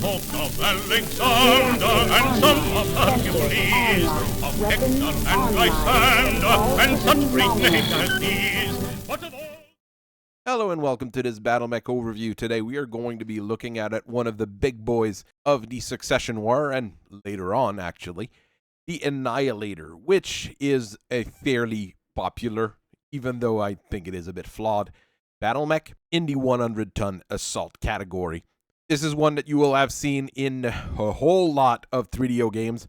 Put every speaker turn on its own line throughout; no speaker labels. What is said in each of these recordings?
folk of Alexander, and some of Hercules, of Hector and Lysander, and such great names as these. But of all...
Hello and welcome to this Battletech overview. Today we are going to be looking at one of the big boys of the Succession War, and later on actually, the Annihilator, which is a fairly popular, even though I think it is a bit flawed, battle mech in the 100-ton assault category. This is one that you will have seen in a whole lot of 3DO games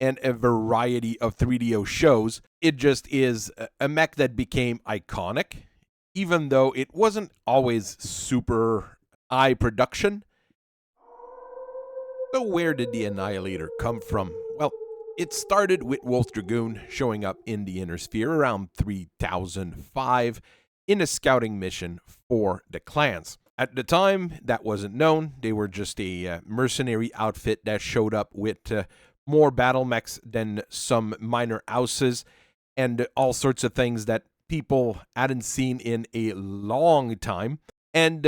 and a variety of 3DO shows. It just is a mech that became iconic, even though it wasn't always super high production. So where did the Annihilator come from? Well, it started with Wolf Dragoon showing up in the Inner Sphere around 3005 in a scouting mission for the clans. At the time, that wasn't known. They were just a mercenary outfit that showed up with more battle mechs than some minor houses and all sorts of things that people hadn't seen in a long time. And,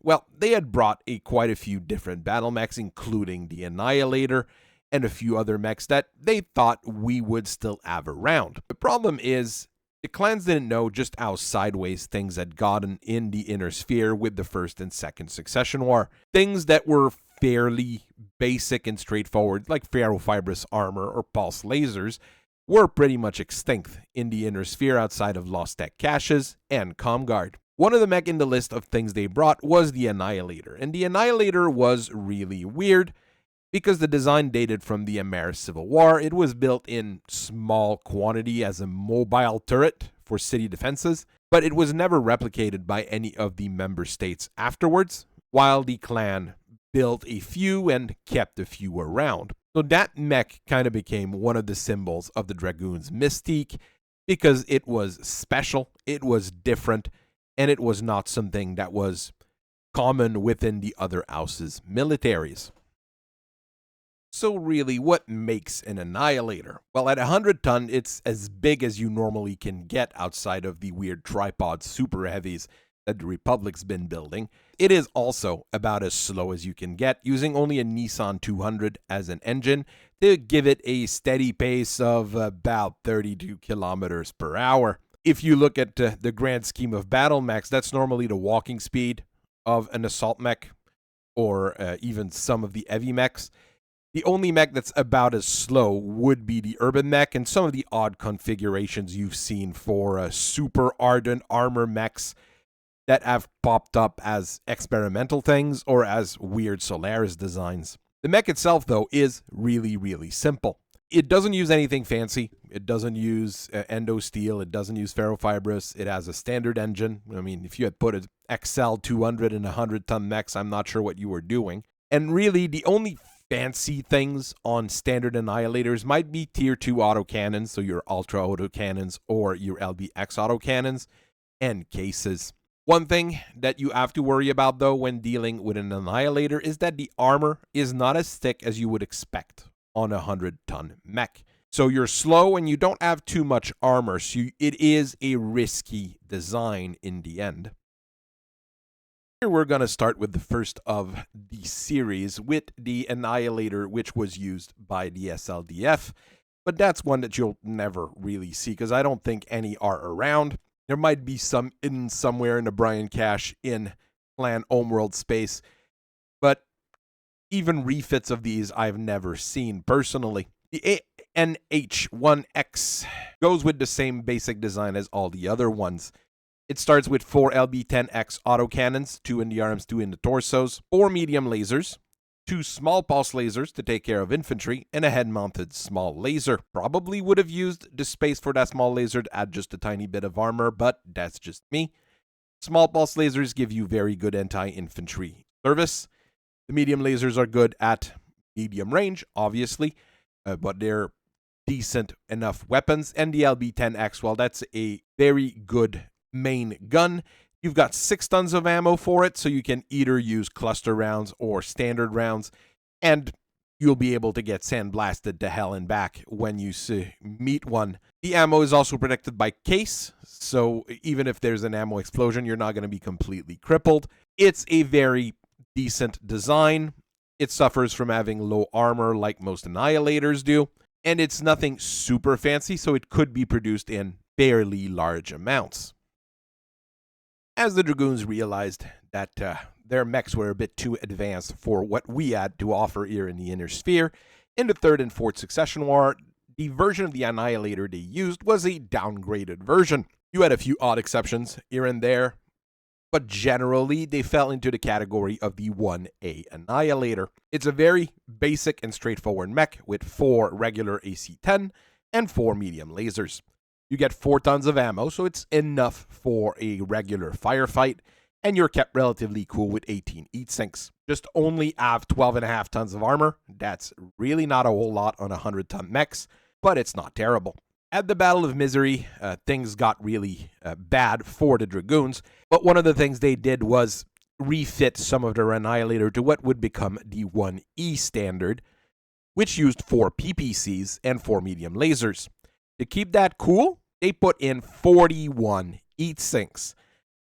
well, they had brought quite a few different battle mechs, including the Annihilator and a few other mechs that they thought we would still have around. The problem is, the clans didn't know just how sideways things had gotten in the Inner Sphere with the First and Second Succession War. Things that were fairly basic and straightforward, like ferrofibrous armor or pulse lasers, were pretty much extinct in the Inner Sphere outside of Lost Tech caches and Comguard. One of the mech in the list of things they brought was the Annihilator, and the Annihilator was really weird because the design dated from the American Civil War. It was built in small quantity as a mobile turret for city defenses, but it was never replicated by any of the member states afterwards, while the clan built a few and kept a few around. So that mech kind of became one of the symbols of the Dragoon's mystique because it was special, it was different, and it was not something that was common within the other houses' militaries. So really, what makes an Annihilator? Well, at 100 ton, it's as big as you normally can get outside of the weird tripod super heavies that the Republic's been building. It is also about as slow as you can get, using only a Nissan 200 as an engine to give it a steady pace of about 32 kilometers per hour. If you look at the grand scheme of battle mechs, that's normally the walking speed of an assault mech, or even some of the heavy mechs. The only mech that's about as slow would be the urban mech and some of the odd configurations you've seen for super ardent armor mechs that have popped up as experimental things or as weird Solaris designs. The mech itself, though, is really, really simple. It doesn't use anything fancy. It doesn't use endo steel. It doesn't use ferrofibrous. It has a standard engine. I mean, if you had put an XL 200 in 100-ton mechs, I'm not sure what you were doing. And really, the only fancy things on standard Annihilators might be tier 2 autocannons, so your ultra autocannons or your LBX autocannons, and cases. One thing that you have to worry about, though, when dealing with an Annihilator is that the armor is not as thick as you would expect on a 100-ton mech. So you're slow and you don't have too much armor, so it is a risky design in the end. Here we're going to start with the first of the series with the Annihilator, which was used by the SLDF, but that's one that you'll never really see because I don't think any are around. There might be some in somewhere in the Brian cache in Clan Homeworld space, but even refits of these I've never seen personally. The NH1X goes with the same basic design as all the other ones. It starts with 4 LB10X autocannons, 2 in the arms, 2 in the torsos, 4 medium lasers, 2 small pulse lasers to take care of infantry, and a head-mounted small laser. Probably would have used the space for that small laser to add just a tiny bit of armor, but that's just me. Small pulse lasers give you very good anti-infantry service. The medium lasers are good at medium range, obviously, but they're decent enough weapons. And the LB10X, well, that's a very good main gun. You've got 6 tons of ammo for it, so you can either use cluster rounds or standard rounds, and you'll be able to get sandblasted to hell and back when you meet one. The ammo is also protected by case, so even if there's an ammo explosion, you're not going to be completely crippled. It's a very decent design. It suffers from having low armor like most Annihilators do, and it's nothing super fancy, so it could be produced in fairly large amounts. As the Dragoons realized that their mechs were a bit too advanced for what we had to offer here in the Inner Sphere, in the 3rd and 4th Succession War, the version of the Annihilator they used was a downgraded version. You had a few odd exceptions here and there, but generally they fell into the category of the 1A Annihilator. It's a very basic and straightforward mech with 4 regular AC-10 and 4 medium lasers. You get 4 tons of ammo, so it's enough for a regular firefight, and you're kept relatively cool with 18 heat sinks. Just only have 12.5 tons of armor. That's really not a whole lot on 100-ton mechs, but it's not terrible. At the Battle of Misery, things got really bad for the Dragoons, but one of the things they did was refit some of their Annihilator to what would become the 1E standard, which used 4 PPCs and 4 medium lasers. To keep that cool, they put in 41 heat sinks.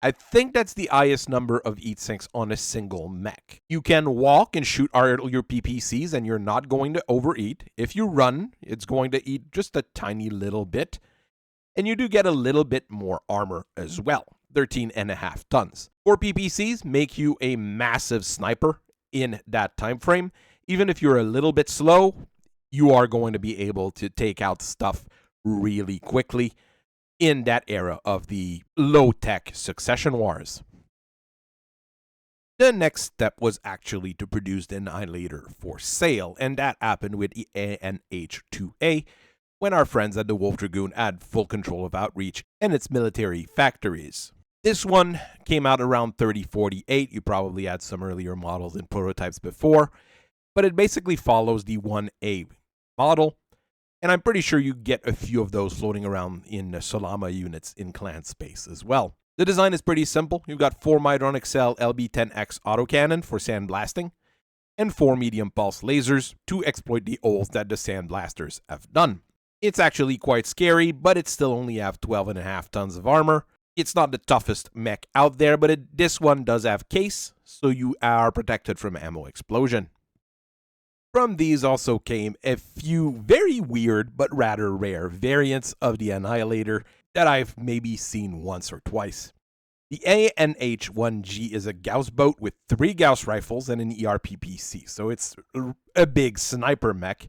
I think that's the highest number of heat sinks on a single mech. You can walk and shoot all your PPCs and you're not going to overeat. If you run, it's going to eat just a tiny little bit. And you do get a little bit more armor as well, 13.5 tons. 4 PPCs make you a massive sniper in that time frame. Even if you're a little bit slow, you are going to be able to take out stuff really quickly in that era of the low-tech Succession Wars. The next step was actually to produce the Annihilator for sale, and that happened with the ANH-2A when our friends at the Wolf Dragoon had full control of Outreach and its military factories. This one came out around 3048. You probably had some earlier models and prototypes before, but it basically follows the 1A model. And I'm pretty sure you get a few of those floating around in Solama units in clan space as well. The design is pretty simple. You've got 4 Midron XL LB10X autocannon for sandblasting, and 4 medium pulse lasers to exploit the holes that the sandblasters have done. It's actually quite scary, but it still only have 12.5 tons of armor. It's not the toughest mech out there, but this one does have case, so you are protected from ammo explosion. From these also came a few very weird but rather rare variants of the Annihilator that I've maybe seen once or twice. The ANH-1G is a Gauss boat with 3 Gauss rifles and an ERPPC, so it's a big sniper mech,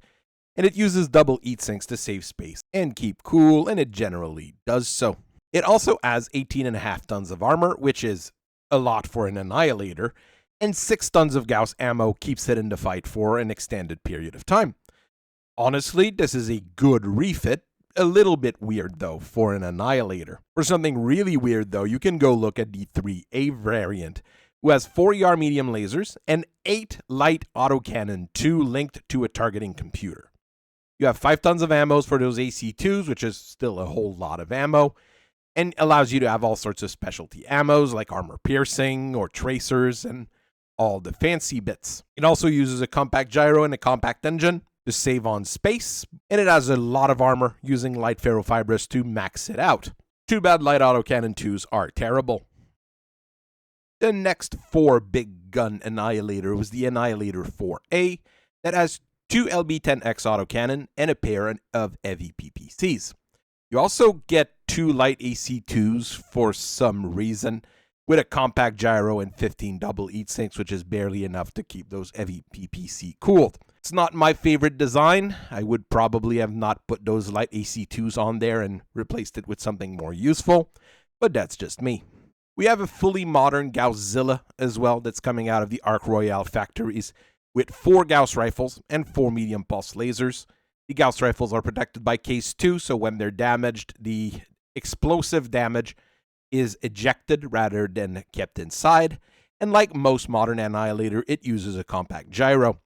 and it uses double heat sinks to save space and keep cool, and it generally does so. It also has 18.5 tons of armor, which is a lot for an Annihilator, and 6 tons of Gauss ammo keeps it in the fight for an extended period of time. Honestly, this is a good refit. A little bit weird, though, for an Annihilator. For something really weird, though, you can go look at the 3A variant, who has 4 ER medium lasers and 8 light autocannon 2 linked to a targeting computer. You have 5 tons of ammos for those AC-2s, which is still a whole lot of ammo, and allows you to have all sorts of specialty ammos like armor piercing or tracers and all the fancy bits. It also uses a compact gyro and a compact engine to save on space, and it has a lot of armor using light ferrofibrous to max it out. Too bad light autocannon 2s are terrible. The next 4 big gun Annihilator was the Annihilator 4A that has 2 LB10X autocannon and a pair of heavy PPCs. You also get 2 light AC-2s for some reason, with a compact gyro and 15 double heat sinks, which is barely enough to keep those heavy PPC cooled. It's not my favorite design. I would probably have not put those light AC-2s on there and replaced it with something more useful, but that's just me. We have a fully modern Gausszilla as well that's coming out of the Arc Royale factories with 4 Gauss rifles and 4 medium pulse lasers. The Gauss rifles are protected by case 2, so when they're damaged, the explosive damage is ejected rather than kept inside, and like most modern Annihilator, it uses a compact gyro.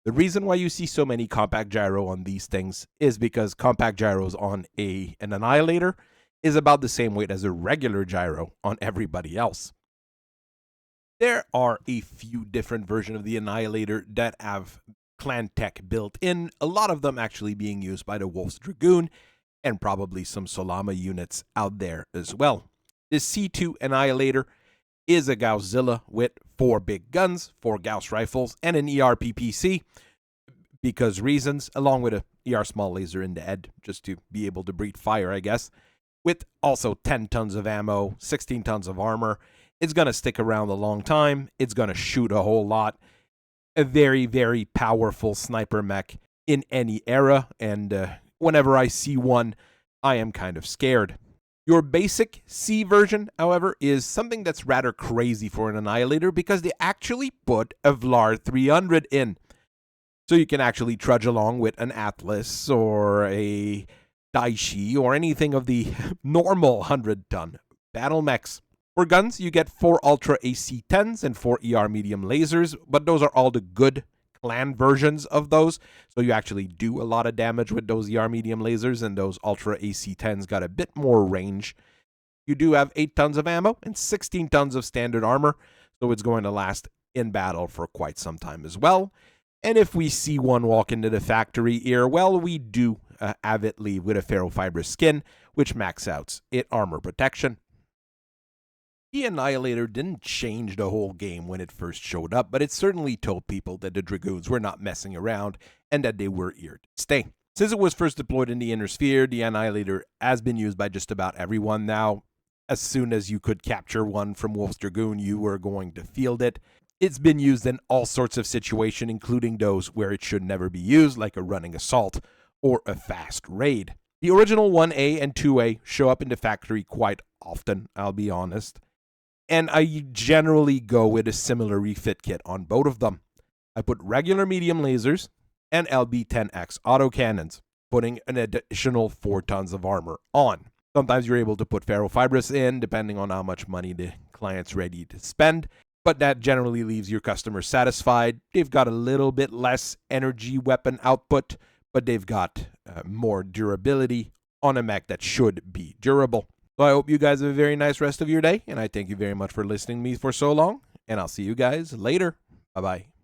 The reason why you see so many compact gyro on these things is because compact gyros on an Annihilator is about the same weight as a regular gyro on everybody else. There are a few different versions of the Annihilator that have clan tech built in, a lot of them actually being used by the Wolf's Dragoon, and probably some Solama units out there as well. The C2 Annihilator is a Gausszilla with 4 big guns, 4 Gauss rifles, and an ERPPC, because reasons, along with a ER small laser in the head, just to be able to breathe fire, I guess, with also 10 tons of ammo, 16 tons of armor. It's going to stick around a long time. It's going to shoot a whole lot. A very, very powerful sniper mech in any era, and whenever I see one, I am kind of scared. Your basic C version, however, is something that's rather crazy for an Annihilator because they actually put a Vlar 300 in. So you can actually trudge along with an Atlas or a Daishi or anything of the normal 100-ton battle mechs. For guns, you get 4 Ultra AC-10s and 4 ER medium lasers, but those are all the good clan versions of those. So you actually do a lot of damage with those ER medium lasers, and those Ultra AC-10s got a bit more range. You do have 8 tons of ammo and 16 tons of standard armor, so it's going to last in battle for quite some time as well. And if we see one walk into the factory here, well, we do have it leave with a ferrofibrous skin, which max outs it armor protection. The Annihilator didn't change the whole game when it first showed up, but it certainly told people that the Dragoons were not messing around and that they were here to stay. Since it was first deployed in the Inner Sphere, the Annihilator has been used by just about everyone now. As soon as you could capture one from Wolf's Dragoon, you were going to field it. It's been used in all sorts of situations, including those where it should never be used, like a running assault or a fast raid. The original 1A and 2A show up in the factory quite often, I'll be honest. And I generally go with a similar refit kit on both of them. I put regular medium lasers and LB-10X autocannons, putting an additional 4 tons of armor on. Sometimes you're able to put ferrofibrous in, depending on how much money the client's ready to spend, but that generally leaves your customer satisfied. They've got a little bit less energy weapon output, but they've got more durability on a mech that should be durable. So I hope you guys have a very nice rest of your day, and I thank you very much for listening to me for so long, and I'll see you guys later. Bye-bye.